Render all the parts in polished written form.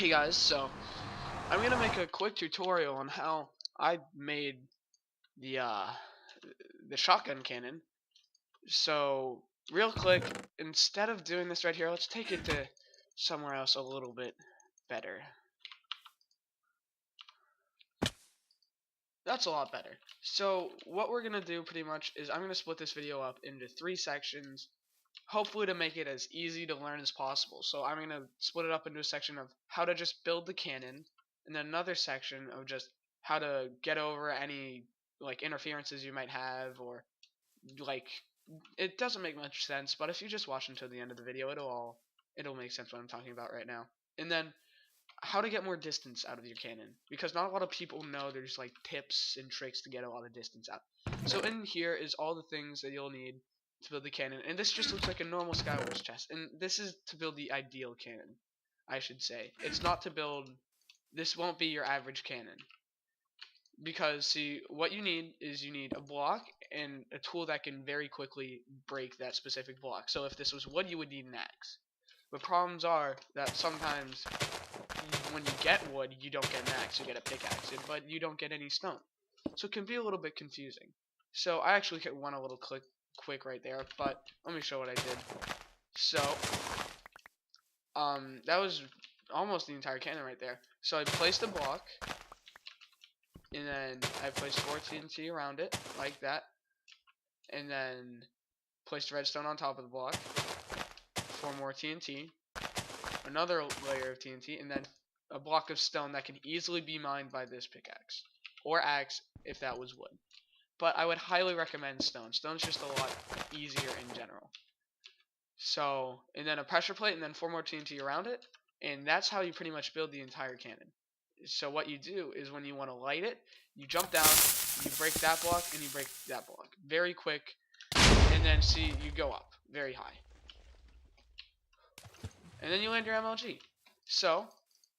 Hey guys, so I'm gonna make a quick tutorial on how I made the the shotgun cannon. So real quick, instead of doing this right here, let's take it to somewhere else a little bit better. That's a lot better. So what we're gonna do pretty much is I'm gonna split this video up into 3 sections, hopefully to make it as easy to learn as possible. So I'm gonna split it up into a section of how to just build the cannon, and then another section of just how to get over any like interferences you might have, or like it doesn't make much sense, but if you just watch until the end of the video, it'll make sense what I'm talking about right now. And then how to get more distance out of your cannon, because not a lot of people know there's like tips and tricks to get a lot of distance out. So in here is all the things that you'll need to build the cannon, and this just looks like a normal skywars chest, and this is to build the ideal cannon, I should say. It's not to build, this won't be your average cannon, because see, what you need is you need a block and a tool that can very quickly break that specific block. So if this was wood, you would need an axe. But problems are that sometimes when you get wood, you don't get an axe, you get a pickaxe, but you don't get any stone. So it can be a little bit confusing. So I actually went a little quick right there, but let me show what I did. So, that was almost the entire cannon right there. So I placed a block, and then I placed 4 TNT around it, like that, and then placed redstone on top of the block, 4 more TNT, another layer of TNT, and then a block of stone that can easily be mined by this pickaxe or axe if that was wood. But I would highly recommend stone. Stone's just a lot easier in general. So, and then a pressure plate, and then 4 more TNT around it, and that's how you pretty much build the entire cannon. So what you do is when you want to light it, you jump down, you break that block, and you break that block. Very quick, and then see, you go up very high. And then you land your MLG. So,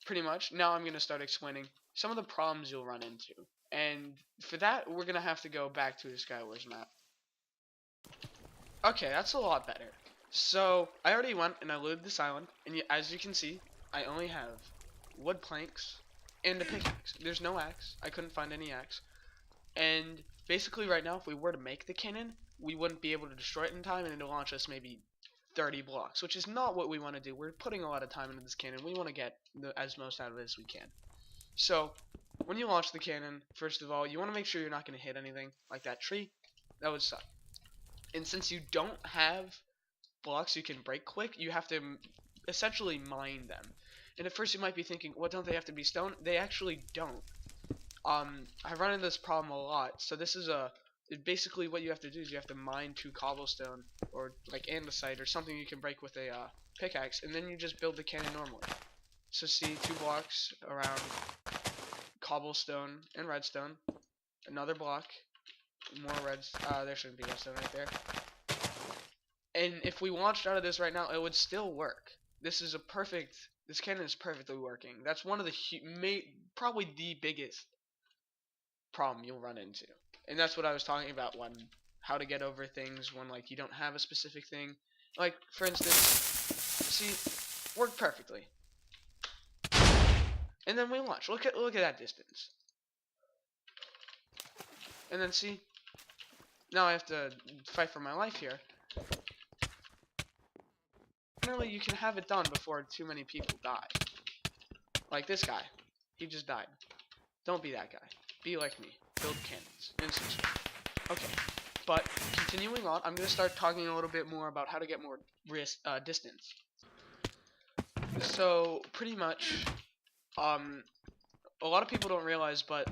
pretty much, now I'm going to start explaining some of the problems you'll run into. And for that, we're going to have to go back to the Skywars map. Okay, that's a lot better. So, I already went and I looted this island, and as you can see, I only have wood planks and a pickaxe. There's no axe. I couldn't find any axe. And basically right now, if we were to make the cannon, we wouldn't be able to destroy it in time, and it'll launch us maybe 30 blocks, which is not what we want to do. We're putting a lot of time into this cannon. We want to get as most out of it as we can. So, when you launch the cannon, first of all, you want to make sure you're not going to hit anything like that tree. That would suck. And since you don't have blocks you can break quick, you have to essentially mine them. And at first you might be thinking, well, don't they have to be stone? They actually don't. I've run into this problem a lot. So this is basically what you have to do is you have to mine 2 cobblestone or like andesite or something you can break with a pickaxe, and then you just build the cannon normally. So see, 2 blocks around cobblestone and redstone, another block, more there shouldn't be redstone right there. And if we launched out of this right now, it would still work. This cannon is perfectly working. That's one of the probably the biggest problem you'll run into. And that's what I was talking about when how to get over things when like you don't have a specific thing. Like for instance, see, worked perfectly. And then we launch. Look at that distance. And then see, now I have to fight for my life here. Generally, you can have it done before too many people die. Like this guy. He just died. Don't be that guy. Be like me. Build cannons. Instant. Okay. But, continuing on, I'm going to start talking a little bit more about how to get more distance. So, pretty much, a lot of people don't realize, but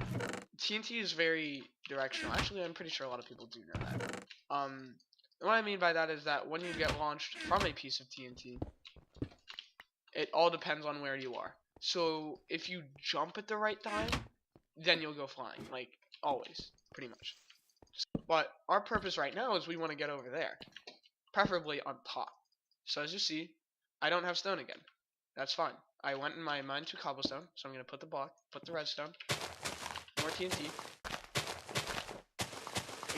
TNT is very directional. Actually, I'm pretty sure a lot of people do know that. What I mean by that is that when you get launched from a piece of TNT, it all depends on where you are. So if you jump at the right time, then you'll go flying, like always, pretty much. But our purpose right now is we want to get over there, preferably on top. So as you see, I don't have stone again. That's fine. I went in my mine 2 cobblestone, so I'm going to put the block, put the redstone, more TNT,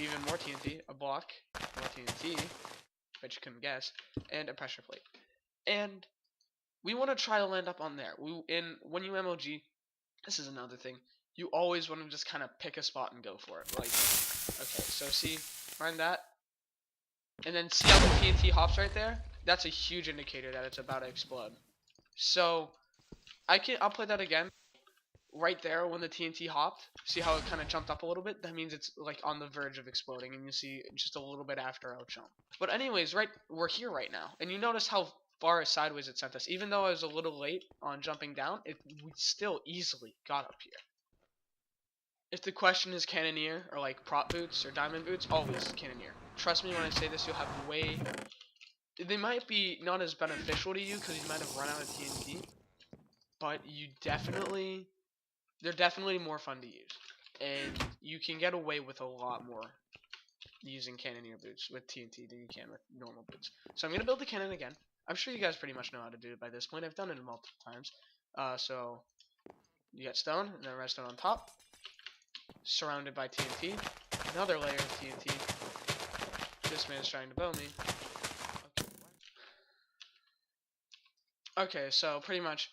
even more TNT, a block, more TNT, which you couldn't guess, and a pressure plate. And we want to try to land up on there. When you MLG, this is another thing. You always want to just kind of pick a spot and go for it. Like, okay, so see, find that, and then see how the TNT hops right there? That's a huge indicator that it's about to explode. So I'll play that again. Right there when the TNT hopped, see how it kind of jumped up a little bit? That means it's like on the verge of exploding, and you see just a little bit after I'll jump. But anyways, we're here right now, and you notice how far sideways it sent us. Even though I was a little late on jumping down, we still easily got up here. If the question is Cannoneer or like prop boots or diamond boots, always Cannoneer. Trust me when I say this, you'll have they might be not as beneficial to you because you might have run out of TNT, but they're definitely more fun to use, and you can get away with a lot more using Cannoneer boots with TNT than you can with normal boots. So I'm gonna build the cannon again. I'm sure you guys pretty much know how to do it by this point. I've done it multiple times. So you get stone and then redstone on top, surrounded by TNT. Another layer of TNT. This man's trying to bow me. Okay, so pretty much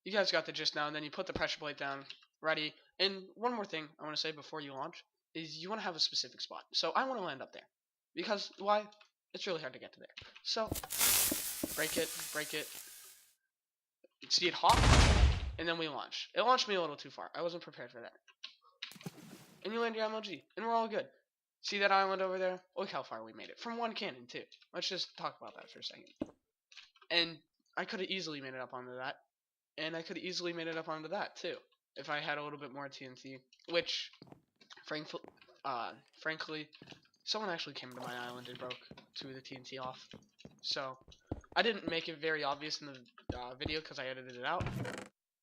you guys got the gist now, and then you put the pressure plate down, ready. And one more thing I want to say before you launch is you want to have a specific spot. So I want to land up there. Because, why? It's really hard to get to there. So, break it. See it hop, and then we launch. It launched me a little too far. I wasn't prepared for that. And you land your MLG, and we're all good. See that island over there? Look how far we made it. From one cannon, too. Let's just talk about that for a second. And I could have easily made it up onto that. And I could have easily made it up onto that, too. If I had a little bit more TNT. Which, frankly, someone actually came to my island and broke 2 of the TNT off. So, I didn't make it very obvious in the video because I edited it out.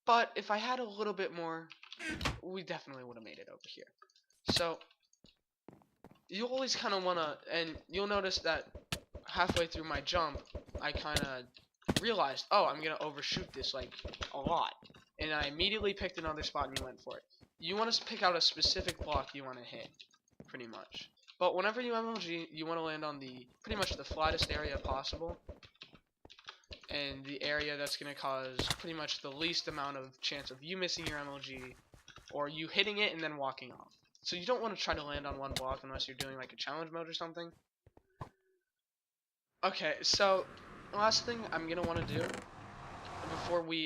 But if I had a little bit more, we definitely would have made it over here. So, you always kind of want to, and you'll notice that halfway through my jump, I kind of realized, oh, I'm going to overshoot this, like, a lot. And I immediately picked another spot and you went for it. You want to pick out a specific block you want to hit, pretty much. But whenever you MLG, you want to land on pretty much the flattest area possible. And the area that's going to cause pretty much the least amount of chance of you missing your MLG, or you hitting it and then walking off. So you don't want to try to land on one block unless you're doing like a challenge mode or something. Okay, so last thing I'm going to want to do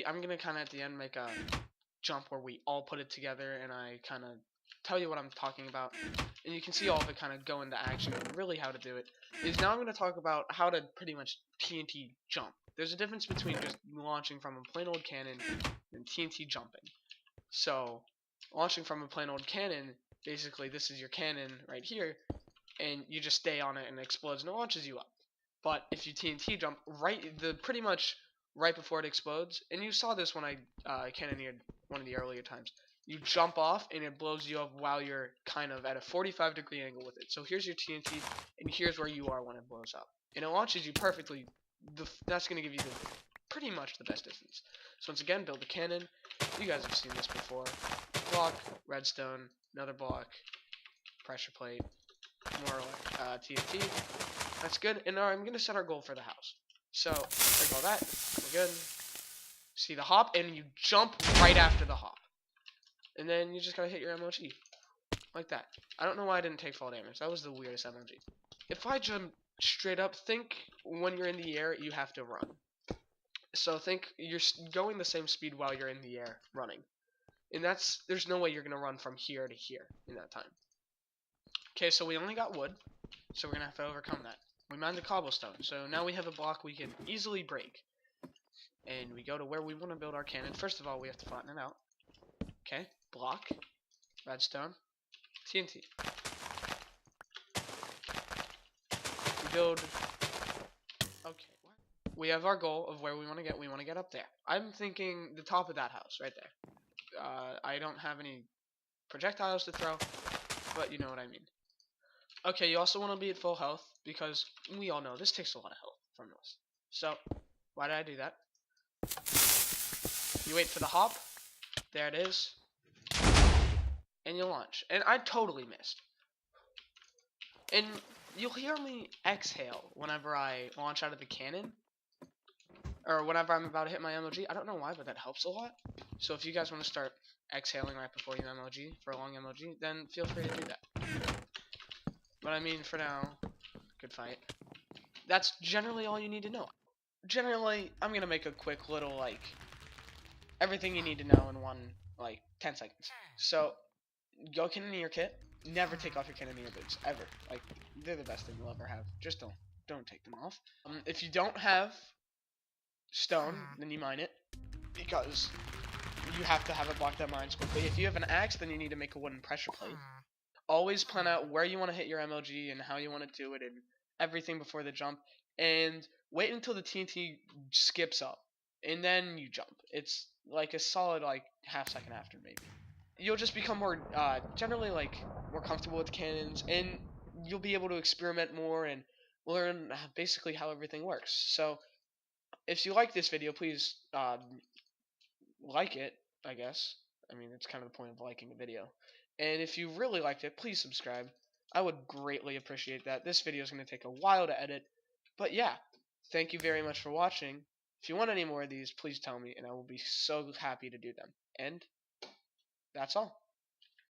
I'm going to kind of at the end make a jump where we all put it together and I kind of tell you what I'm talking about. And you can see all of it kind of go into action and really how to do it. Is now I'm going to talk about how to pretty much TNT jump. There's a difference between just launching from a plain old cannon and TNT jumping. So, launching from a plain old cannon, basically this is your cannon right here, and you just stay on it and it explodes and it launches you up. But if you TNT jump pretty much right before it explodes, and you saw this when I cannoneered one of the earlier times, you jump off and it blows you up while you're kind of at a 45-degree angle with it. So here's your TNT, and here's where you are when it blows up. And it launches you perfectly. That's going to give you pretty much the best distance. So once again, build a cannon. You guys have seen this before. Block, redstone, another block, pressure plate, more TNT. That's good. And now I'm going to set our goal for the house. So, like all that, we're good. See the hop, and you jump right after the hop. And then you just gotta hit your MLG. Like that. I don't know why I didn't take fall damage. That was the weirdest MLG. If I jump straight up, think when you're in the air, you have to run. So think you're going the same speed while you're in the air, running. And there's no way you're gonna run from here to here in that time. Okay, so we only got wood, so we're gonna have to overcome that. We mined the cobblestone, so now we have a block we can easily break. And we go to where we want to build our cannon. First of all, we have to flatten it out. Okay, block, redstone, TNT. We build. Okay, we have our goal of where we want to get. We want to get up there. I'm thinking the top of that house right there. I don't have any projectiles to throw, but you know what I mean. Okay, you also want to be at full health because we all know this takes a lot of health from this. So, why did I do that? You wait for the hop. There it is. And you launch. And I totally missed. And you'll hear me exhale whenever I launch out of the cannon. or whenever I'm about to hit my MLG. I don't know why, but that helps a lot. So if you guys want to start exhaling right before you MLG for a long MLG, then feel free to do that. But I mean, for now, good fight. That's generally all you need to know. Generally, I'm gonna make a quick little like everything you need to know in one like 10 seconds. So go cannoneer kit. Never take off your cannoneer boots ever. Like they're the best thing you'll ever have. Just don't take them off. If you don't have stone, then you mine it because you have to have it block that mines quickly. If you have an axe, then you need to make a wooden pressure plate. Always plan out where you want to hit your MLG and how you want to do it and everything before the jump. And wait until the TNT skips up, and then you jump. It's like a solid like half second after maybe. You'll just become more generally like more comfortable with cannons, and you'll be able to experiment more and learn basically how everything works. So if you like this video, please like it, I guess. I mean, it's kind of the point of liking a video. And if you really liked it, please subscribe. I would greatly appreciate that. This video is going to take a while to edit. But yeah, thank you very much for watching. If you want any more of these, please tell me, and I will be so happy to do them. And that's all.